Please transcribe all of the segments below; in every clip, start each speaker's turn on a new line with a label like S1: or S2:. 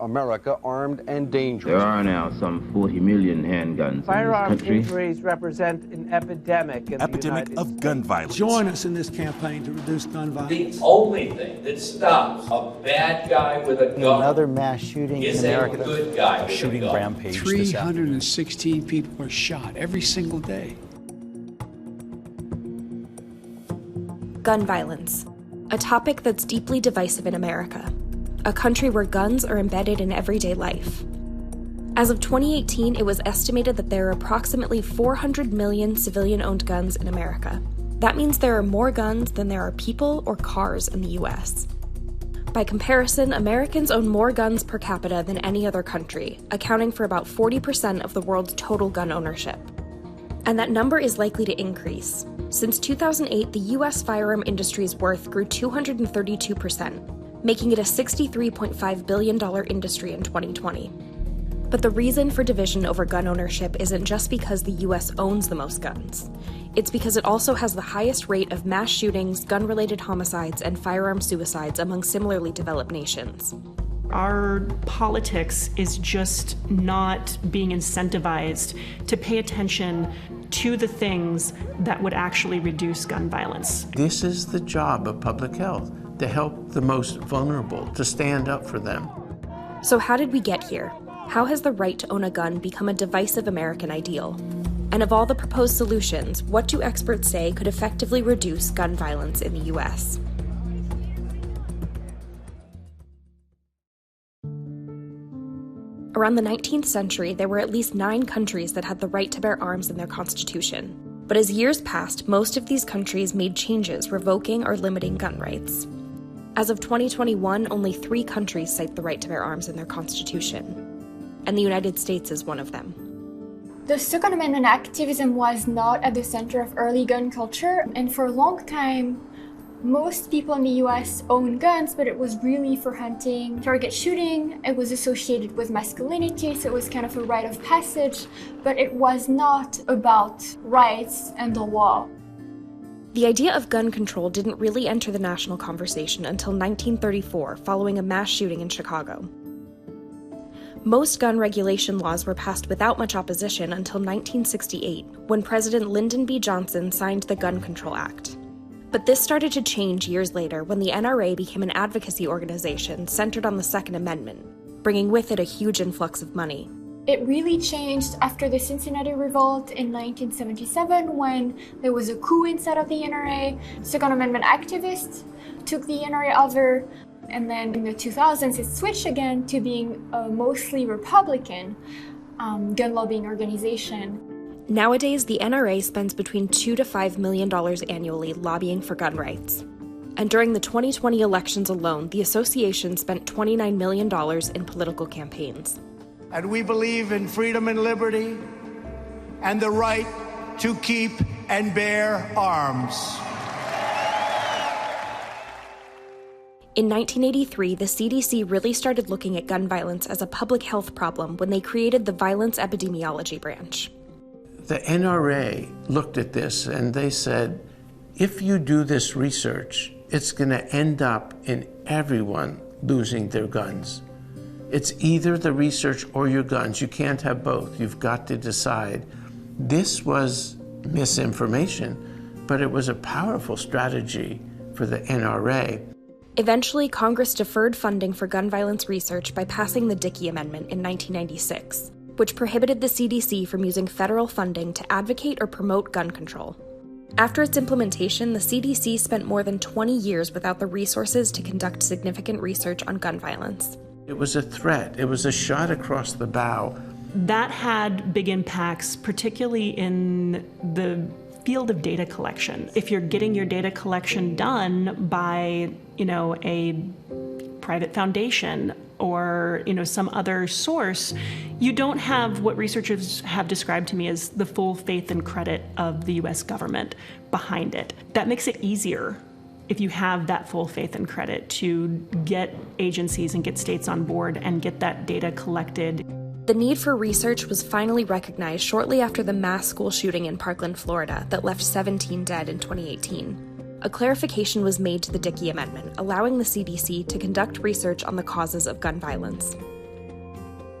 S1: America armed and dangerous.
S2: There are now some 40 million handguns
S3: Firearm
S2: in this country.
S3: injuries represent an epidemic in the
S4: Epidemic
S3: United
S4: of
S3: States.
S4: gun violence.
S5: Join us in this campaign to reduce gun violence.
S6: The only thing that stops a bad guy with a gun,
S7: another mass shooting
S6: is
S7: in America.
S6: a good guy with
S4: Shooting
S6: a gun.
S4: rampage.
S5: 316 people are shot every single day.
S8: Gun violence, a topic that's deeply divisive in America, a country where guns are embedded in everyday life. As of 2018, it was estimated that there are approximately 400 million civilian-owned guns in America. That means there are more guns than there are people or cars in the US. By comparison, Americans own more guns per capita than any other country, accounting for about 40% of the world's total gun ownership. And that number is likely to increase. Since 2008, the US firearm industry's worth grew 232%, making it a $63.5 billion industry in 2020. But the reason for division over gun ownership isn't just because the US owns the most guns. It's because it also has the highest rate of mass shootings, gun-related homicides, and firearm suicides among similarly developed nations.
S9: Our politics is just not being incentivized to pay attention to the things that would actually reduce gun violence.
S10: This is the job of public health, to help the most vulnerable, to stand up for them.
S8: So how did we get here? How has the right to own a gun become a divisive American ideal? And of all the proposed solutions, what do experts say could effectively reduce gun violence in the US? Around the 19th century, there were at least 9 countries that had the right to bear arms in their constitution. But as years passed, most of these countries made changes revoking or limiting gun rights. As of 2021, only 3 countries cite the right to bear arms in their constitution. And the United States is one of them.
S11: The Second Amendment activism was not at the center of early gun culture, and for a long time, most people in the US own guns, but it was really for hunting, target shooting. It was associated with masculinity, so it was kind of a rite of passage, but it was not about rights and the law.
S8: The idea of gun control didn't really enter the national conversation until 1934, following a mass shooting in Chicago. Most gun regulation laws were passed without much opposition until 1968, when President Lyndon B. Johnson signed the Gun Control Act. But this started to change years later when the NRA became an advocacy organization centered on the Second Amendment, bringing with it a huge influx of money.
S11: It really changed after the Cincinnati Revolt in 1977, when there was a coup inside of the NRA. Second Amendment activists took the NRA over, and then in the 2000s it switched again to being a mostly Republican gun lobbying organization.
S8: Nowadays, the NRA spends between $2 to $5 million annually lobbying for gun rights. And during the 2020 elections alone, the association spent $29 million in political campaigns.
S12: And we believe in freedom and liberty and the right to keep and bear arms.
S8: In 1983, the CDC really started looking at gun violence as a public health problem when they created the Violence Epidemiology Branch.
S10: The NRA looked at this and they said, if you do this research, it's going to end up in everyone losing their guns. It's either the research or your guns. You can't have both. You've got to decide. This was misinformation, but it was a powerful strategy for the NRA.
S8: Eventually, Congress deferred funding for gun violence research by passing the Dickey Amendment in 1996, which prohibited the CDC from using federal funding to advocate or promote gun control. After its implementation, the CDC spent more than 20 years without the resources to conduct significant research on gun violence.
S10: It was a threat. It was a shot across the bow.
S9: That had big impacts, particularly in the field of data collection. If you're getting your data collection done by, a private foundation or, some other source, you don't have what researchers have described to me as the full faith and credit of the US government behind it. That makes it easier if you have that full faith and credit to get agencies and get states on board and get that data collected.
S8: The need for research was finally recognized shortly after the mass school shooting in Parkland, Florida, that left 17 dead in 2018. A clarification was made to the Dickey Amendment, allowing the CDC to conduct research on the causes of gun violence.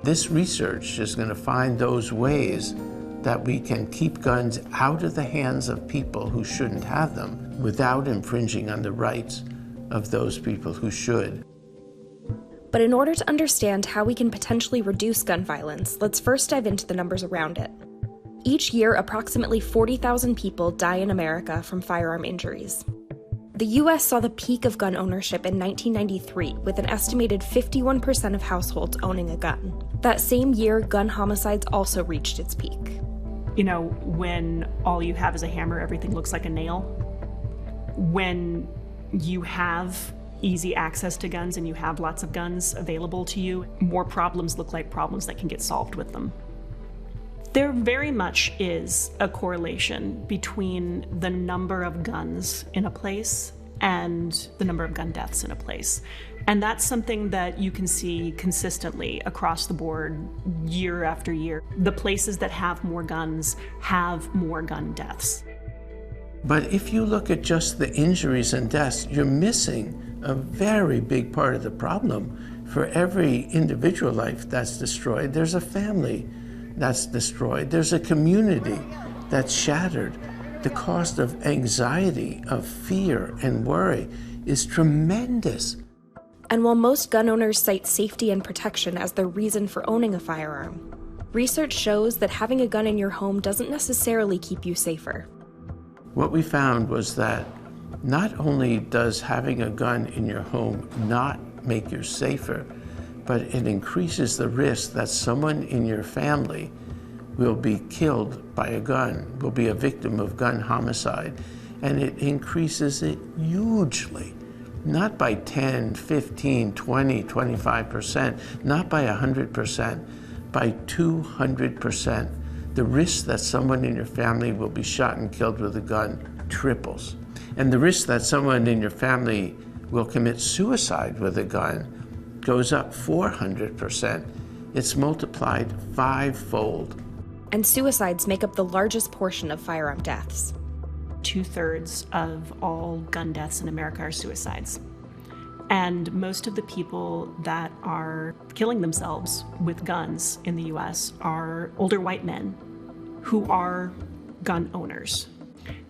S10: This research is going to find those ways that we can keep guns out of the hands of people who shouldn't have them without infringing on the rights of those people who should.
S8: But in order to understand how we can potentially reduce gun violence, let's first dive into the numbers around it. Each year, approximately 40,000 people die in America from firearm injuries. The US saw the peak of gun ownership in 1993, with an estimated 51% of households owning a gun. That same year, gun homicides also reached its peak.
S9: You know, when all you have is a hammer, everything looks like a nail. When you have easy access to guns and you have lots of guns available to you, more problems look like problems that can get solved with them. There very much is a correlation between the number of guns in a place and the number of gun deaths in a place. And that's something that you can see consistently across the board year after year. The places that have more guns have more gun deaths.
S10: But if you look at just the injuries and deaths, you're missing a very big part of the problem. For every individual life that's destroyed, there's a family that's destroyed. There's a community that's shattered. The cost of anxiety, of fear and worry is tremendous.
S8: And while most gun owners cite safety and protection as their reason for owning a firearm, research shows that having a gun in your home doesn't necessarily keep you safer.
S10: What we found was that not only does having a gun in your home not make you safer, but it increases the risk that someone in your family will be killed by a gun, will be a victim of gun homicide, and it increases it hugely. Not by 10, 15, 20, 25%, not by 100%, by 200%. The risk that someone in your family will be shot and killed with a gun triples. And the risk that someone in your family will commit suicide with a gun goes up 400%. It's multiplied 5-fold.
S8: And suicides make up the largest portion of firearm deaths.
S9: 2/3 of all gun deaths in America are suicides. And most of the people that are killing themselves with guns in the US are older white men who are gun owners.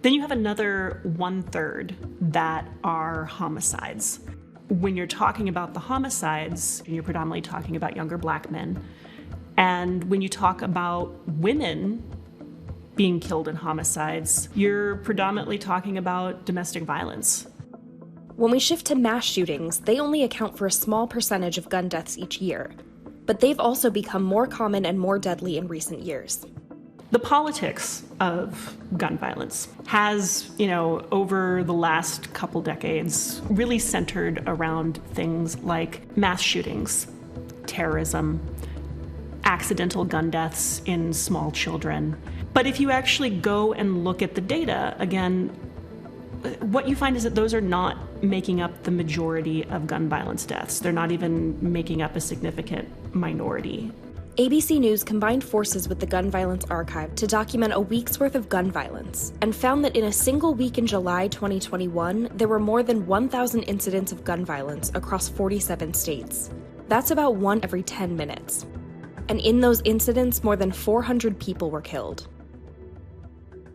S9: Then you have another 1/3 that are homicides. When you're talking about the homicides, you're predominantly talking about younger black men. And when you talk about women being killed in homicides, you're predominantly talking about domestic violence.
S8: When we shift to mass shootings, they only account for a small percentage of gun deaths each year, but they've also become more common and more deadly in recent years.
S9: The politics of gun violence has, over the last couple decades, really centered around things like mass shootings, terrorism, accidental gun deaths in small children. But if you actually go and look at the data, again, what you find is that those are not making up the majority of gun violence deaths. They're not even making up a significant minority.
S8: ABC News combined forces with the Gun Violence Archive to document a week's worth of gun violence and found that in a single week in July 2021, there were more than 1,000 incidents of gun violence across 47 states. That's about 1 every 10 minutes. And in those incidents, more than 400 people were killed.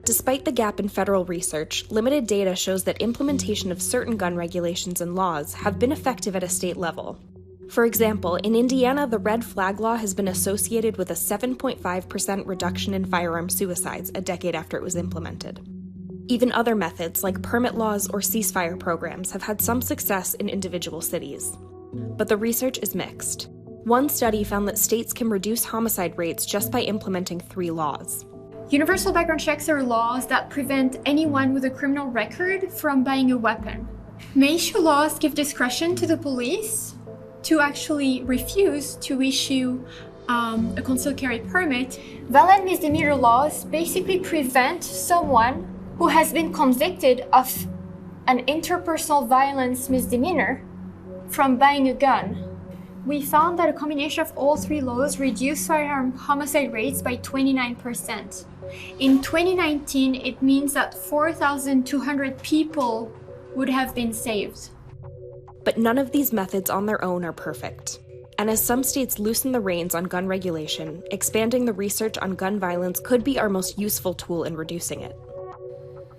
S8: Despite the gap in federal research, limited data shows that implementation of certain gun regulations and laws have been effective at a state level. For example, in Indiana, the red flag law has been associated with a 7.5% reduction in firearm suicides a decade after it was implemented. Even other methods, like permit laws or ceasefire programs, have had some success in individual cities. But the research is mixed. One study found that states can reduce homicide rates just by implementing 3 laws.
S11: Universal background checks are laws that prevent anyone with a criminal record from buying a weapon. May-issue laws give discretion to the police to actually refuse to issue a concealed carry permit. Valid misdemeanor laws basically prevent someone who has been convicted of an interpersonal violence misdemeanor from buying a gun. We found that a combination of all 3 laws reduced firearm homicide rates by 29%. In 2019, it means that 4,200 people would have been saved.
S8: But none of these methods on their own are perfect. And as some states loosen the reins on gun regulation, expanding the research on gun violence could be our most useful tool in reducing it.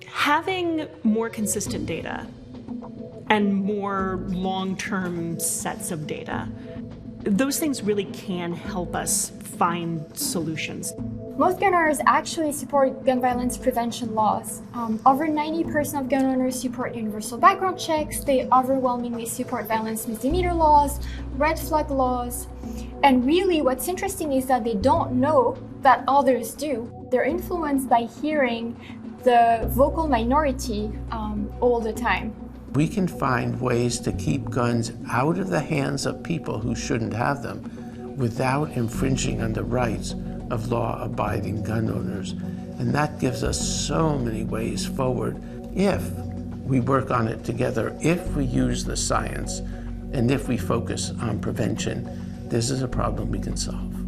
S9: Having more consistent data and more long-term sets of data, those things really can help us find solutions.
S11: Most gun owners actually support gun violence prevention laws. Over 90% of gun owners support universal background checks. They overwhelmingly support violence misdemeanor laws, red flag laws. And really what's interesting is that they don't know that others do. They're influenced by hearing the vocal minority all the time.
S10: We can find ways to keep guns out of the hands of people who shouldn't have them without infringing on the rights of law-abiding gun owners. And that gives us so many ways forward if we work on it together, if we use the science, and if we focus on prevention. This is a problem we can solve.